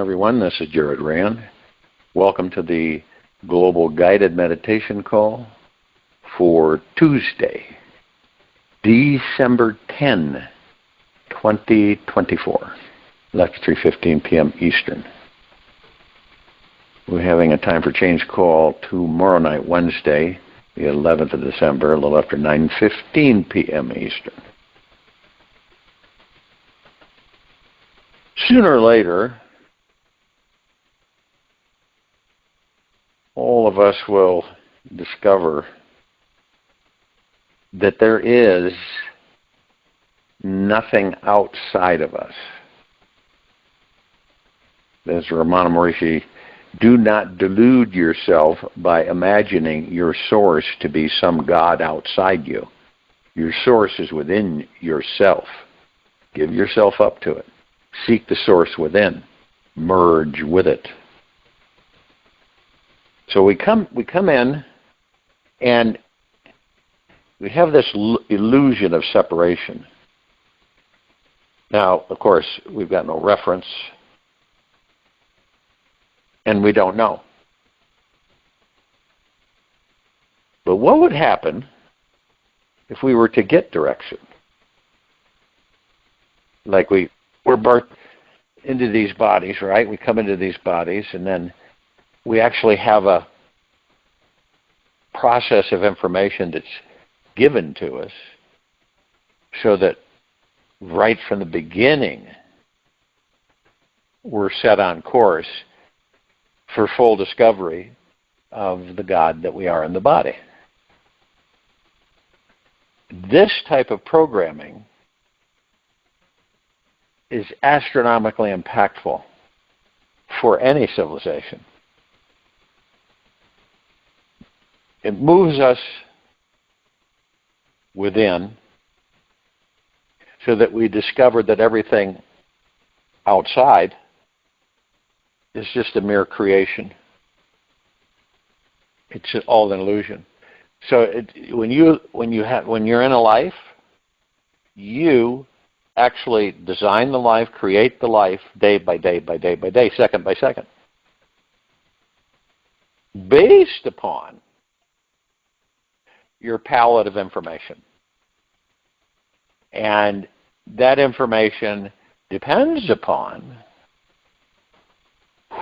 everyone. This is RAND. Welcome to the Global Guided Meditation Call for Tuesday, December 10, 2024. That's 3:15 p.m. Eastern. We're having a time for change call tomorrow night, Wednesday, the 11th of December, a little after 9:15 p.m. Eastern. Sooner or later, all of us will discover that there is nothing outside of us. As Ramana Maharishi, do not delude yourself by imagining your source to be some God outside you. Your source is within yourself. Give yourself up to it. Seek the source within. Merge with it. So we come in, and we have this illusion of separation. Now, of course, we've got no reference, and we don't know. But what would happen if we were to get direction? Like we're birthed into these bodies, right? We come into these bodies, and then we actually have a process of information that's given to us so that right from the beginning we're set on course for full discovery of the God that we are in the body. This type of programming is astronomically impactful for any civilization. It moves us within so that we discover that everything outside is just a mere creation. It's all an illusion. So when you're in a life, you actually design the life, create the life day by day by day by day, second by second, based upon your palette of information. And that information depends upon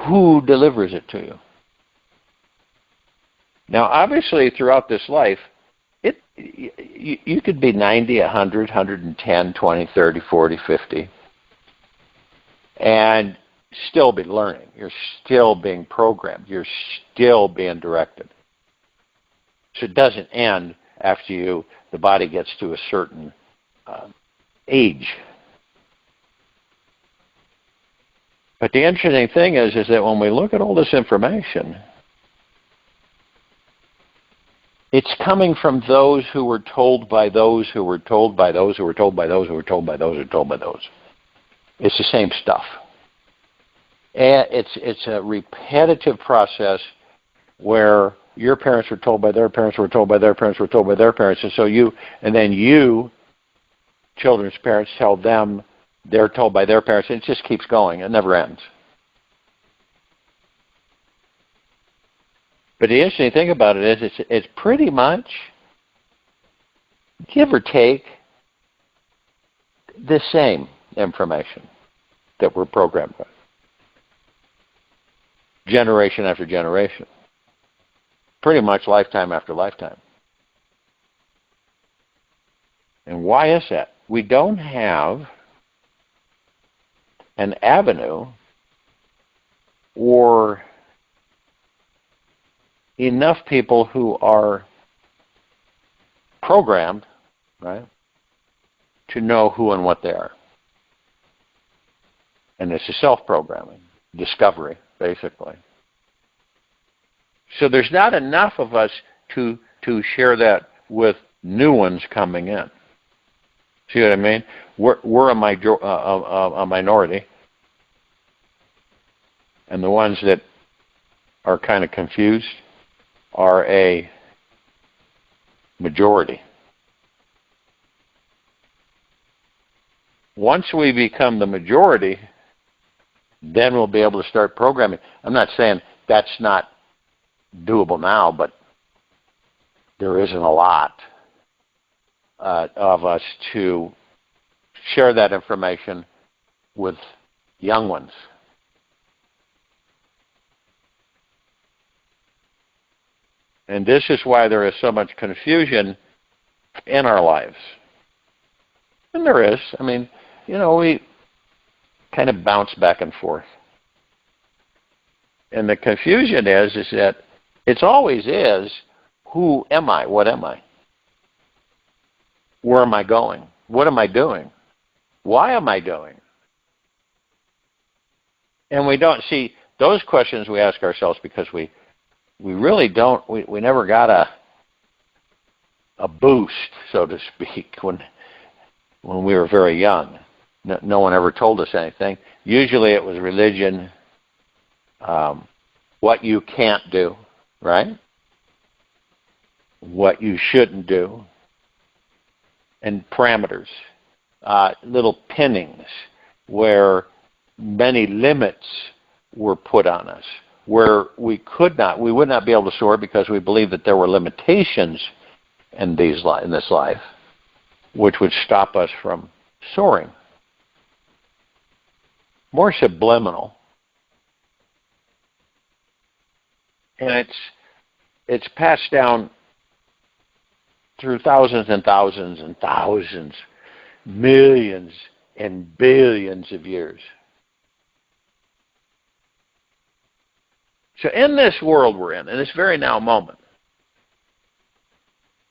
who delivers it to you. Now, obviously, throughout this life, you could be 90, 100, 110, 20, 30, 40, 50, and still be learning. You're still being programmed. You're still being directed. So it doesn't end after the body gets to a certain age. But the interesting thing is that when we look at all this information, it's coming from those who were told by those who were told by those who were told by those who were told by those who were told by those. It's the same stuff. And it's a repetitive process where your parents were told by their parents, were told by their parents, were told by their parents, and so you, children's parents, tell them they're told by their parents, and it just keeps going. It never ends. But the interesting thing about it is it's pretty much, give or take, the same information that we're programmed with. Generation after generation. Pretty much lifetime after lifetime. And why is that? We don't have an avenue or enough people who are programmed, right, to know who and what they are. And it's a self-programming, discovery, basically. So there's not enough of us to share that with new ones coming in. See what I mean? We're a minority, and the ones that are kind of confused are a majority. Once we become the majority, then we'll be able to start programming. I'm not saying that's not doable now, but there isn't a lot of us to share that information with young ones. And this is why there is so much confusion in our lives. And there is. I mean, you know, we kind of bounce back and forth. And the confusion is that it's always is, who am I? What am I? Where am I going? What am I doing? Why am I doing? And we don't see those questions we ask ourselves because we really don't, we never got a boost, so to speak, when we were very young. No one ever told us anything. Usually it was religion, what you can't do, right? What you shouldn't do, and parameters, little pinnings where many limits were put on us, where we would not be able to soar because we believed that there were limitations in this life, which would stop us from soaring. More subliminal. And it's passed down through thousands and thousands and thousands, millions and billions of years. So in this world we're in this very now moment,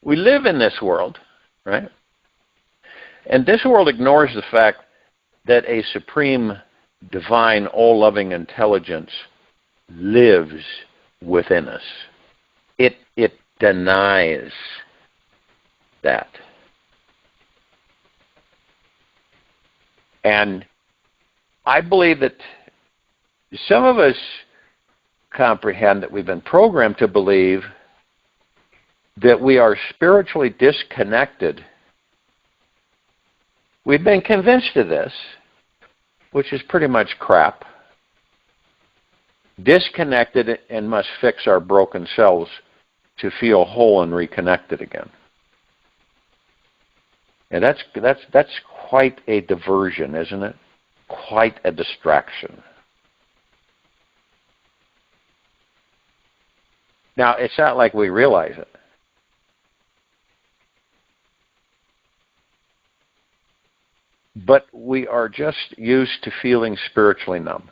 we live in this world, right? And this world ignores the fact that a supreme, divine, all-loving intelligence lives within us. It denies that. And I believe that some of us comprehend that we've been programmed to believe that we are spiritually disconnected. We've been convinced of this, which is pretty much crap. Disconnected and must fix our broken selves to feel whole and reconnected again. And that's quite a diversion, isn't it? Quite a distraction. Now, it's not like we realize it. But we are just used to feeling spiritually numb.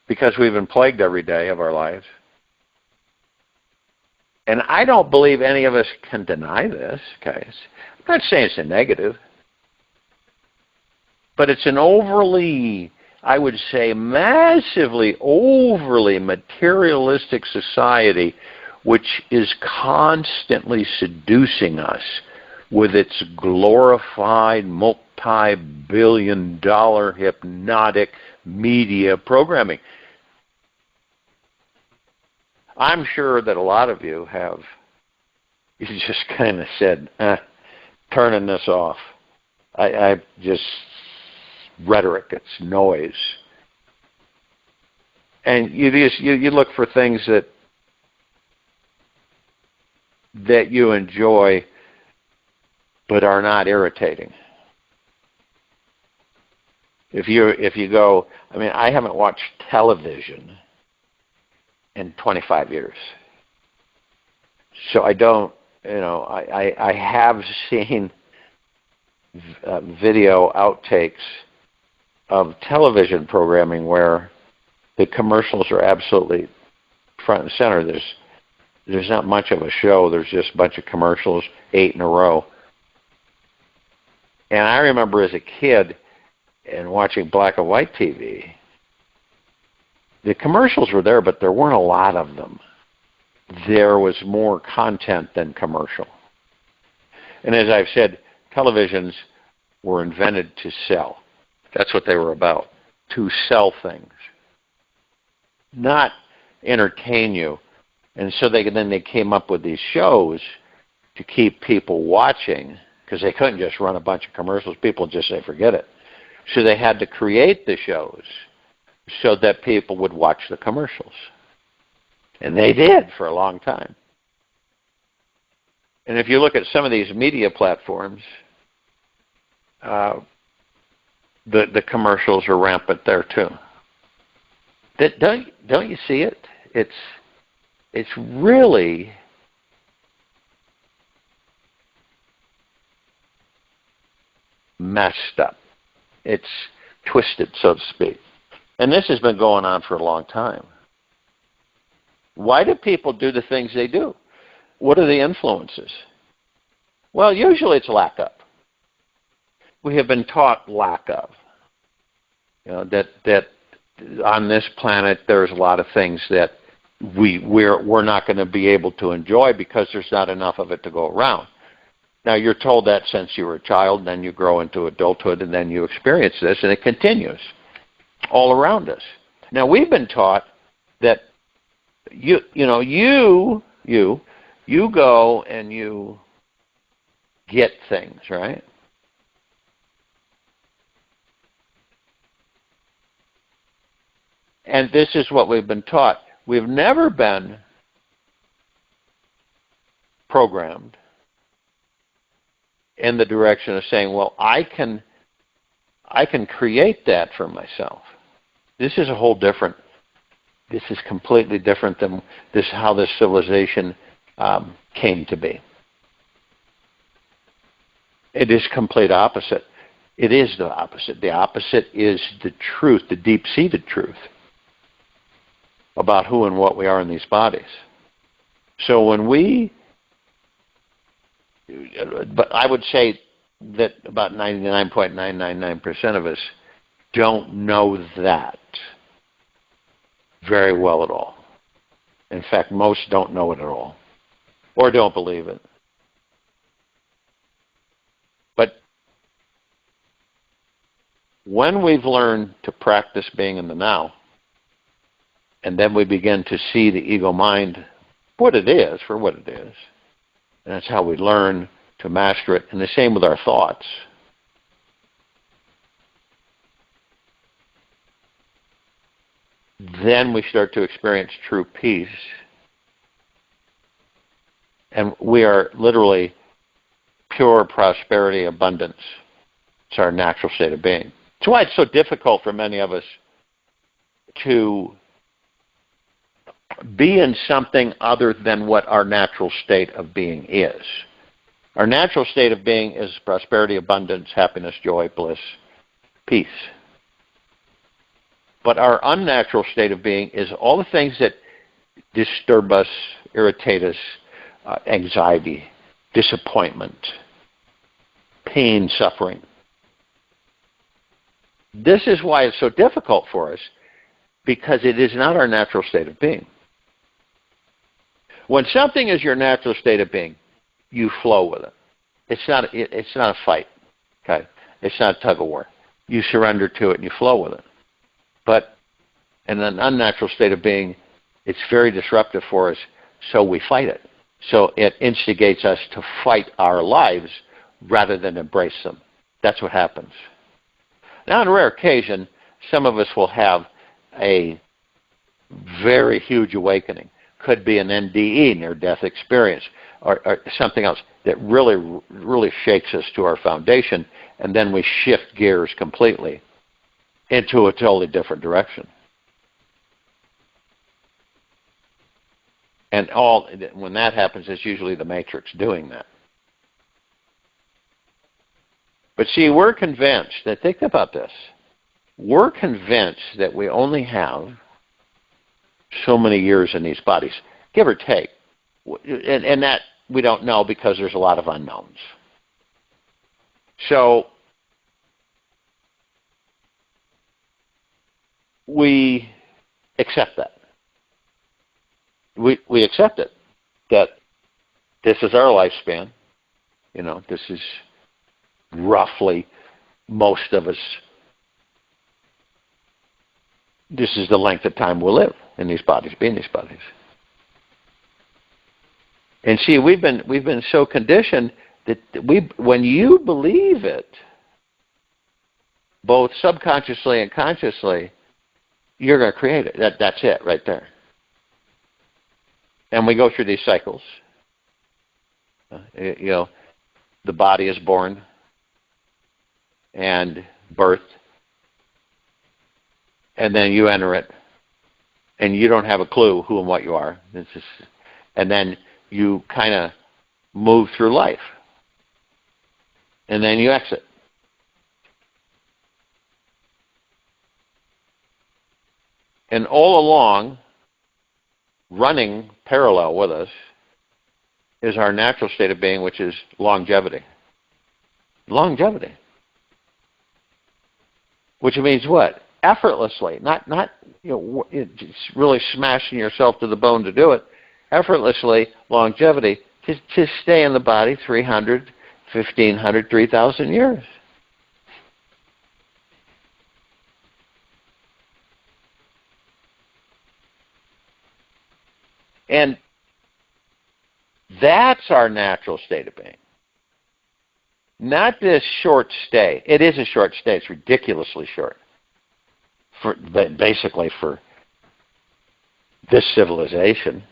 Because we've been plagued every day of our lives. And I don't believe any of us can deny this, guys. I'm not saying it's a negative. But it's an overly, I would say, massively, overly materialistic society which is constantly seducing us with its glorified multi-billion-dollar hypnotic media programming. I'm sure that a lot of you have, you just kind of said, turning this off. I just, rhetoric, it's noise. And you look for things that you enjoy but are not irritating. If you go, I mean, I haven't watched television in 25 years. So I don't, I have seen video outtakes of television programming where the commercials are absolutely front and center. There's not much of a show. There's just a bunch of commercials, 8 in a row. And I remember as a kid and watching black and white TV, the commercials were there, but there weren't a lot of them. There was more content than commercial. And as I've said, televisions were invented to sell. That's what they were about, to sell things, not entertain you. And so they came up with these shows to keep people watching, because they couldn't just run a bunch of commercials. People just say, forget it. So they had to create the shows so that people would watch the commercials. And they did for a long time. And if you look at some of these media platforms, the commercials are rampant there too. Don't you see it? It's really messed up. It's twisted, so to speak. And this has been going on for a long time. Why do people do the things they do? What are the influences? Well, usually it's lack of. We have been taught lack of. You know, that on this planet there's a lot of things that we're not going to be able to enjoy because there's not enough of it to go around. Now, you're told that since you were a child, then you grow into adulthood, and then you experience this, and it continues all around us. Now, we've been taught that you go and you get things, right? And this is what we've been taught. We've never been programmed in the direction of saying, well, I can create that for myself. This is a whole different, this is completely different than this, how this civilization came to be. It is complete opposite. It is the opposite. The opposite is the truth, the deep-seated truth about who and what we are in these bodies. So when but I would say that about 99.999% of us don't know that very well at all. In fact, most don't know it at all, or don't believe it. But when we've learned to practice being in the now, and then we begin to see the ego mind what it is, for what it is, and that's how we learn to master it. And the same with our thoughts. Then we start to experience true peace. And we are literally pure prosperity, abundance. It's our natural state of being. That's why it's so difficult for many of us to be in something other than what our natural state of being is. Our natural state of being is prosperity, abundance, happiness, joy, bliss, peace. But our unnatural state of being is all the things that disturb us, irritate us, anxiety, disappointment, pain, suffering. This is why it's so difficult for us, because it is not our natural state of being. When something is your natural state of being, you flow with it. It's not a fight. Okay? It's not a tug of war. You surrender to it and you flow with it. But in an unnatural state of being, it's very disruptive for us, so we fight it. So it instigates us to fight our lives rather than embrace them. That's what happens. Now, on a rare occasion, some of us will have a very huge awakening. Could be an NDE, near-death experience, or something else that really shakes us to our foundation, and then we shift gears completely into a totally different direction. And when that happens, it's usually the matrix doing that. But see, we're convinced that, think about this, we're convinced that we only have so many years in these bodies, give or take. And that we don't know because there's a lot of unknowns. So we accept that. We accept it, that this is our lifespan. You know, this is roughly, most of us, this is the length of time we'll live in these bodies, be in these bodies. And see, we've been so conditioned that when you believe it, both subconsciously and consciously, you're going to create it. That's it right there. And we go through these cycles. The body is born and birthed, and then you enter it, and you don't have a clue who and what you are. And then you kind of move through life, and then you exit. And all along, running parallel with us, is our natural state of being, which is longevity. Longevity. Which means what? Effortlessly, not just really smashing yourself to the bone to do it. Effortlessly, longevity, to stay in the body 300, 1,500, 3,000 years. And that's our natural state of being. Not this short stay. It is a short stay. It's ridiculously short. Basically for this civilization.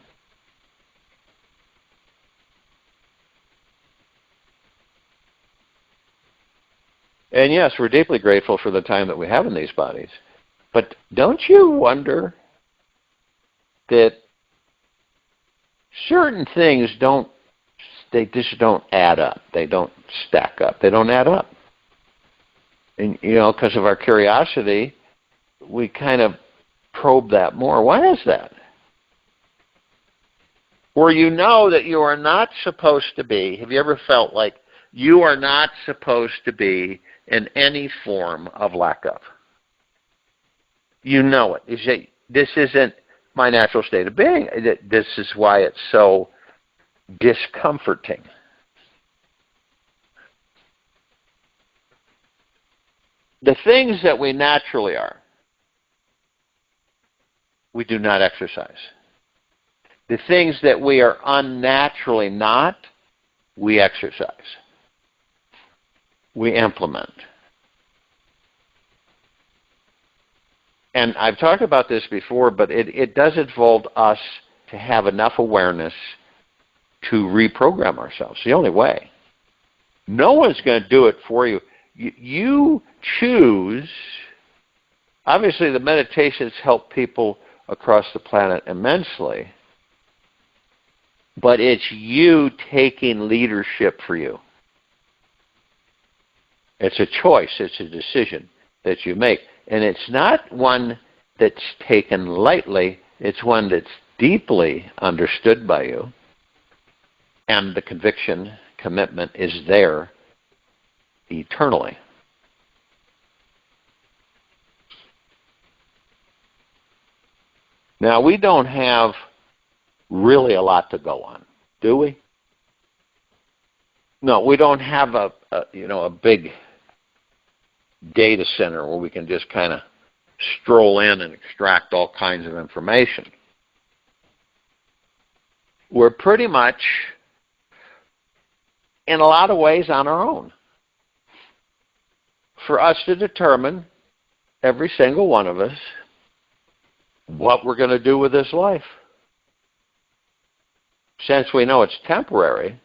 And yes, we're deeply grateful for the time that we have in these bodies. But don't you wonder that certain things they just don't add up. They don't stack up. They don't add up. And, because of our curiosity, we kind of probe that more. Why is that? Where you know that you are not supposed to be, have you ever felt like you are not supposed to be in any form of lack of? You know it. You say, this isn't my natural state of being. This is why it's so discomforting. The things that we naturally are, we do not exercise. The things that we are unnaturally not, we exercise. We implement. And I've talked about this before, but it does involve us to have enough awareness to reprogram ourselves. The only way. No one's going to do it for you. You choose. Obviously, the meditations help people across the planet immensely, but it's you taking leadership for you. It's a choice. It's a decision that you make. And it's not one that's taken lightly. It's one that's deeply understood by you. And the conviction, commitment is there eternally. Now, we don't have really a lot to go on, do we? No, we don't have a big data center where we can just kind of stroll in and extract all kinds of information. We're pretty much, in a lot of ways, on our own. For us to determine, every single one of us, what we're going to do with this life. Since we know it's temporary,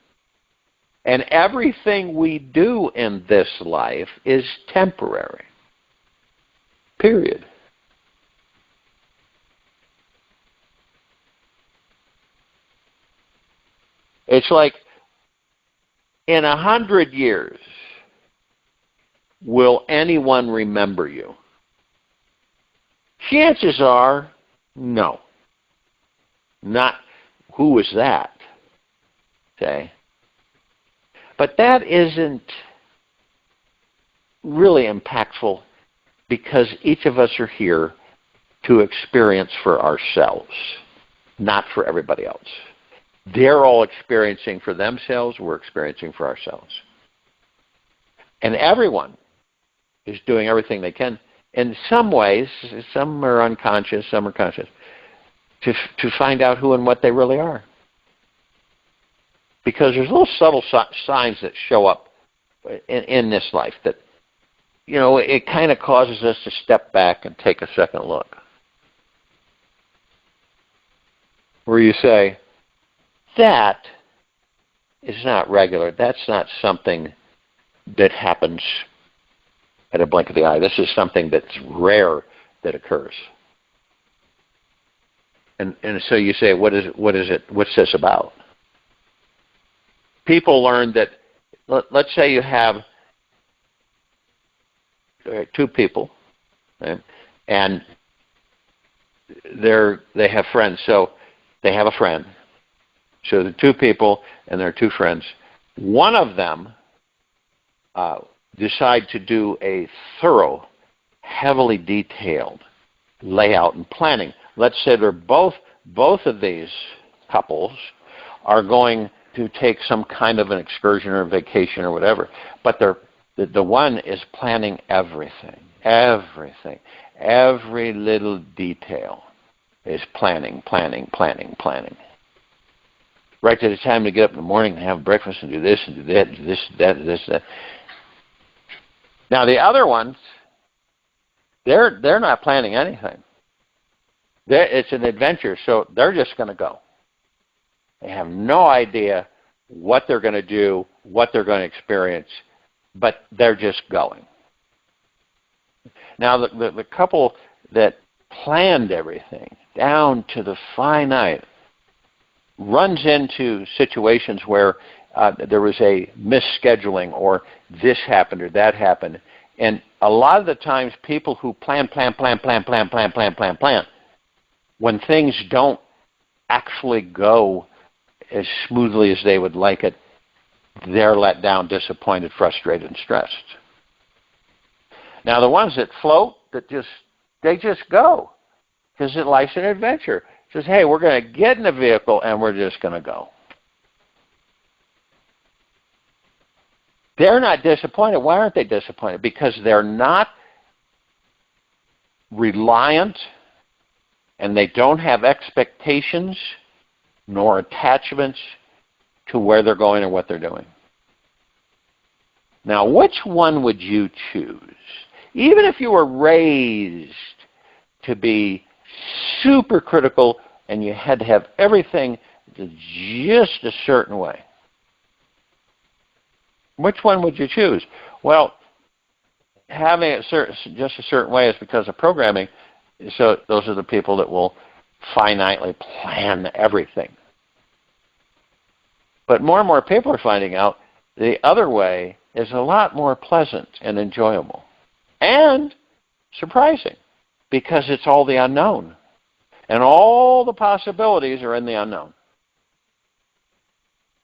and everything we do in this life is temporary. Period. It's like, in 100 years, will anyone remember you? Chances are, no. Not, who was that? Okay. But that isn't really impactful because each of us are here to experience for ourselves, not for everybody else. They're all experiencing for themselves, we're experiencing for ourselves. And everyone is doing everything they can. In some ways, some are unconscious, some are conscious, to find out who and what they really are. Because there's little subtle signs that show up in this life that it kind of causes us to step back and take a second look. Where you say, that is not regular. That's not something that happens at a blink of the eye. This is something that's rare that occurs. And so you say, what is it? What's this about? People learn that, let's say you have two people, right? And they have friends. So they have a friend. So the two people and their two friends, one of them decide to do a thorough, heavily detailed layout and planning. Let's say they're both of these couples are going to take some kind of an excursion or vacation or whatever, but the one is planning everything, every little detail is planning. Right to the time to get up in the morning and have breakfast and do this and do that, and do this, that. Now the other ones, they're not planning anything. It's an adventure, so they're just going to go. They have no idea what they're going to do, what they're going to experience, but they're just going. Now the couple that planned everything down to the finite runs into situations where there was a misscheduling or this happened or that happened. And a lot of the times people who plan, when things don't actually go as smoothly as they would like it, they're let down, disappointed, frustrated, and stressed. Now the ones that float, they just go, because life's an adventure. It says, hey, we're going to get in the vehicle and we're just going to go. They're not disappointed. Why aren't they disappointed? Because they're not reliant and they don't have expectations nor attachments to where they're going or what they're doing. Now, which one would you choose? Even if you were raised to be super critical and you had to have everything just a certain way, which one would you choose? Well, having it just a certain way is because of programming. So those are the people that will finitely plan everything. But more and more people are finding out the other way is a lot more pleasant and enjoyable and surprising, because it's all the unknown. And all the possibilities are in the unknown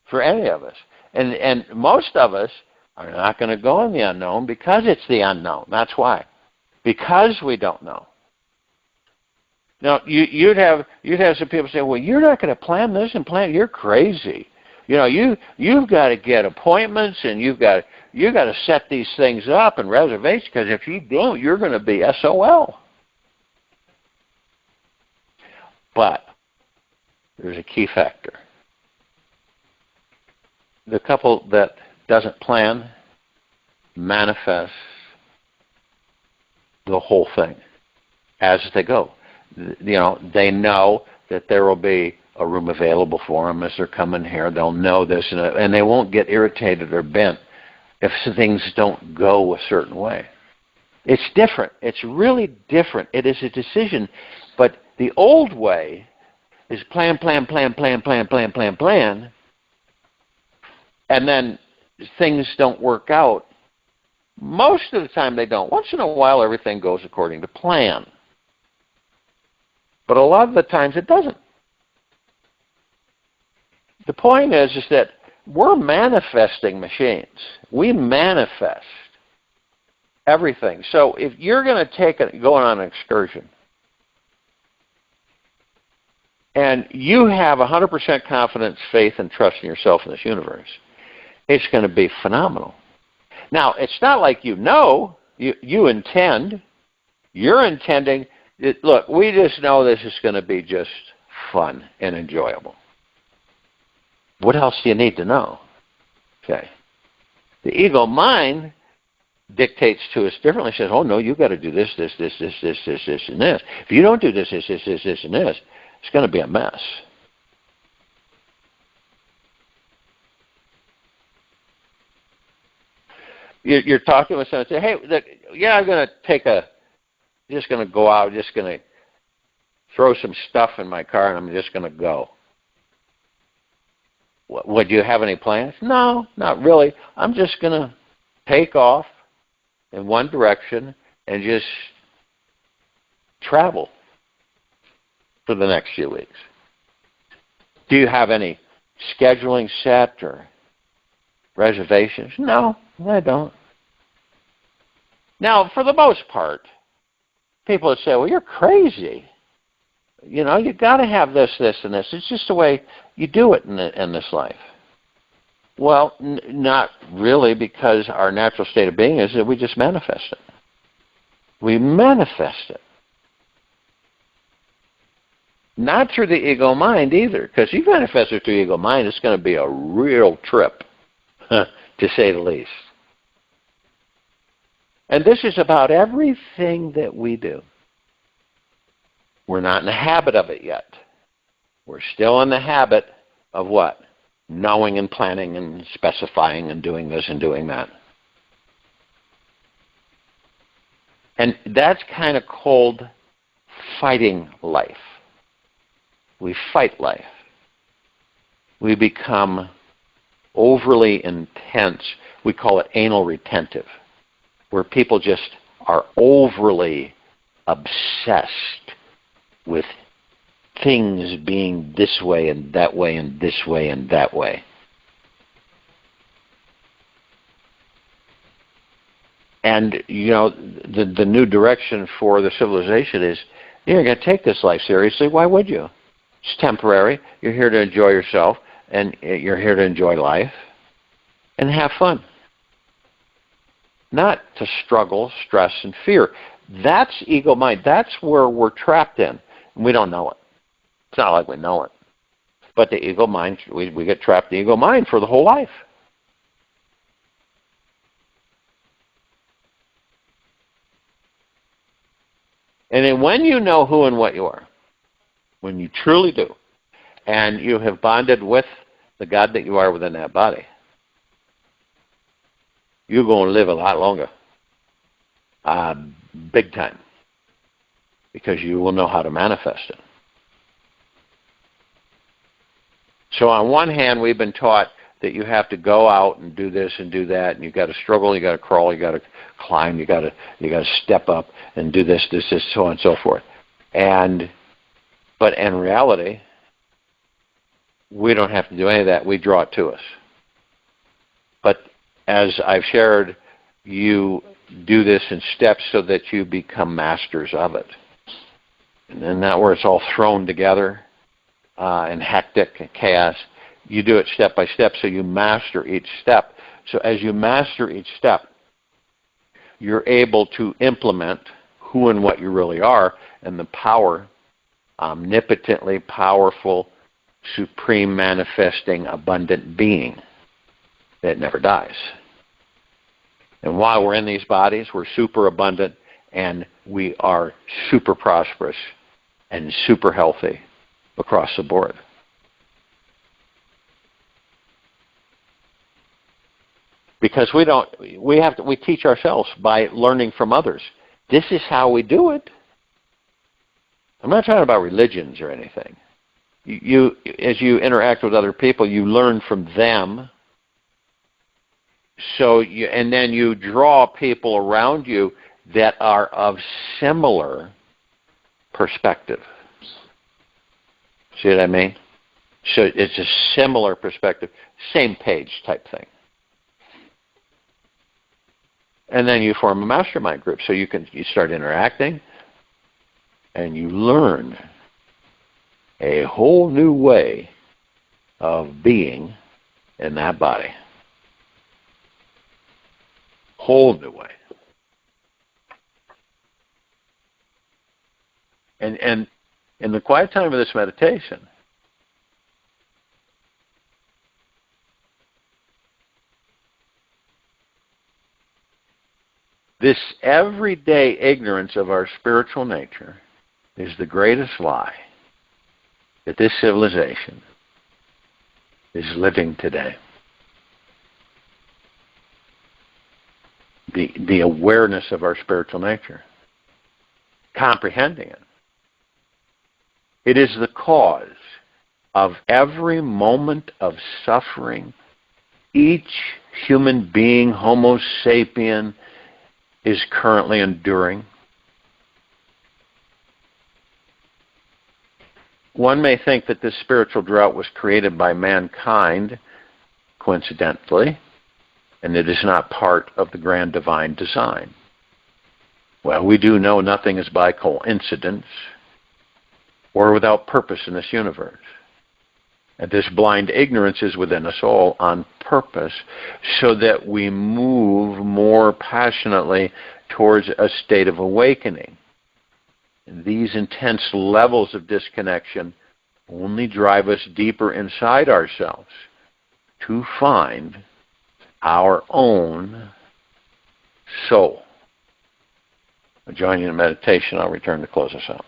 for any of us. And most of us are not going to go in the unknown because it's the unknown. That's why. Because we don't know. Now, you'd have some people say, well, you're not going to plan this and plan. You're crazy. You've got to get appointments and you've got to set these things up and reservations, because if you don't, you're going to be SOL. But there's a key factor. The couple that doesn't plan manifests the whole thing as they go. They know that there will be a room available for them as they're coming here. They'll know this, and they won't get irritated or bent if things don't go a certain way. It's different. It's really different. It is a decision. But the old way is plan, and then things don't work out. Most of the time they don't. Once in a while everything goes according to plan. But a lot of the times it doesn't. The point is that we're manifesting machines. We manifest everything. So if you're going to go on an excursion, and you have 100% confidence, faith, and trust in yourself in this universe, it's going to be phenomenal. Now, it's not like you intend. You're intending. Look, we just know this is going to be just fun and enjoyable. What else do you need to know? Okay. The ego mind dictates to us differently. Says, oh no, you've got to do this, this, this, this, this, this, this, and this. If you don't do this, this, this, this, this, and this, it's going to be a mess. You're talking with someone and say, hey, yeah, I'm going to just going to go out, just going to throw some stuff in my car, and I'm just going to go. Would you have any plans? No, not really. I'm just going to take off in one direction and just travel for the next few weeks. Do you have any scheduling set or reservations? No, I don't. Now, for the most part, people would say, well, you're crazy. You know, you've got to have this, this, and this. It's just the way you do it in this life. Well, not really, because our natural state of being is that we just manifest it. We manifest it. Not through the ego mind either, because you manifest it through the ego mind, it's going to be a real trip, to say the least. And this is about everything that we do. We're not in the habit of it yet. We're still in the habit of what? Knowing and planning and specifying and doing this and doing that. And that's kind of called fighting life. We fight life. We become overly intense. We call it anal retentive, where people just are overly obsessed with things being this way and that way and this way and that way. And, you know, the new direction for the civilization is, you're going to take this life seriously. Why would you? It's temporary. You're here to enjoy yourself, and you're here to enjoy life and have fun. Not to struggle, stress, and fear. That's ego mind. That's where we're trapped in. We don't know it. It's not like we know it. But the ego mind, we get trapped in the ego mind for the whole life. And then when you know who and what you are, when you truly do, and you have bonded with the God that you are within that body, you're going to live a lot longer. Big time. Because you will know how to manifest it. So on one hand, we've been taught that you have to go out and do this and do that, and you've got to struggle, you've got to crawl, you've got to climb, you've got to step up and do this, so on and so forth. But in reality, we don't have to do any of that. We draw it to us. But as I've shared, you do this in steps so that you become masters of it. And then that where it's all thrown together and hectic and chaos, you do it step by step so you master each step. So as you master each step, you're able to implement who and what you really are and the power, omnipotently powerful, supreme manifesting, abundant being that never dies. And while we're in these bodies, we're super abundant and we are super prosperous and super healthy across the board. Because we teach ourselves by learning from others. This is how we do it. I'm not talking about religions or anything. As you interact with other people, you learn from them. And then you draw people around you that are of similar perspective. See what I mean? So it's a similar perspective, same page type thing. And then you form a mastermind group. So you start interacting and you learn a whole new way of being in that body. Whole new way. And in the quiet time of this meditation, This everyday ignorance of our spiritual nature is the greatest lie that this civilization is living today. The awareness of our spiritual nature, comprehending it. It is the cause of every moment of suffering each human being, Homo sapien, is currently enduring. One may think that this spiritual drought was created by mankind, coincidentally, and it is not part of the grand divine design. Well, we do know nothing is by coincidence or without purpose in this universe. And this blind ignorance is within us all on purpose, so that we move more passionately towards a state of awakening. And these intense levels of disconnection only drive us deeper inside ourselves to find our own soul. I'll join you in meditation. I'll return to close us out.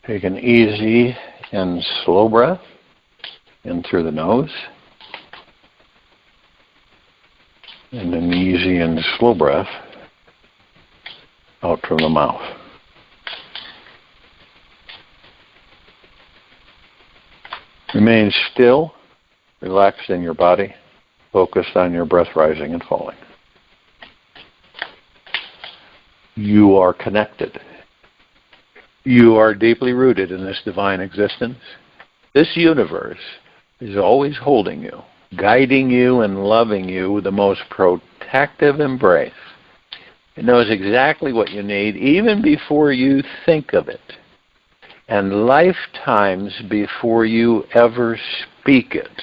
Take an easy and slow breath in through the nose, and an easy and slow breath out from the mouth. Remain still, relaxed in your body, focused on your breath rising and falling. You are connected. You are deeply rooted in this divine existence. This universe is always holding you, guiding you and loving you with the most protective embrace. It knows exactly what you need even before you think of it, and lifetimes before you ever speak it.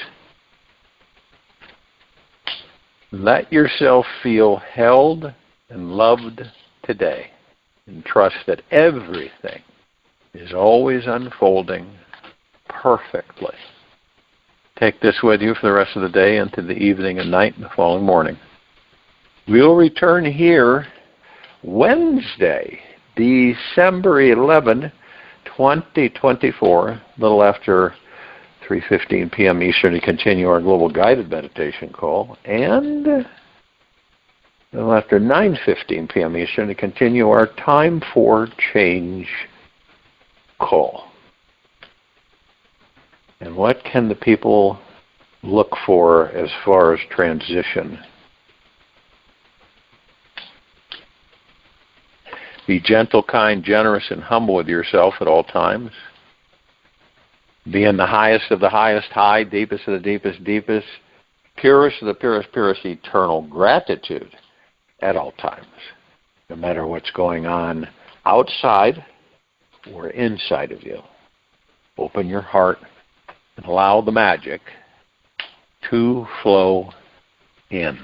Let yourself feel held and loved today, and trust that everything is always unfolding perfectly. Take this with you for the rest of the day into the evening and night and the following morning. We'll return here Wednesday, December 11, 2024, a little after 3:15 p.m. Eastern, to continue our global guided meditation call, and a little after 9:15 p.m. Eastern to continue our Time for Change call. And what can the people look for as far as transition? Be gentle, kind, generous, and humble with yourself at all times. Be in the highest of the highest high, deepest of the deepest deepest, purest of the purest purest eternal gratitude at all times, no matter what's going on outside or inside of you. Open your heart and allow the magic to flow in.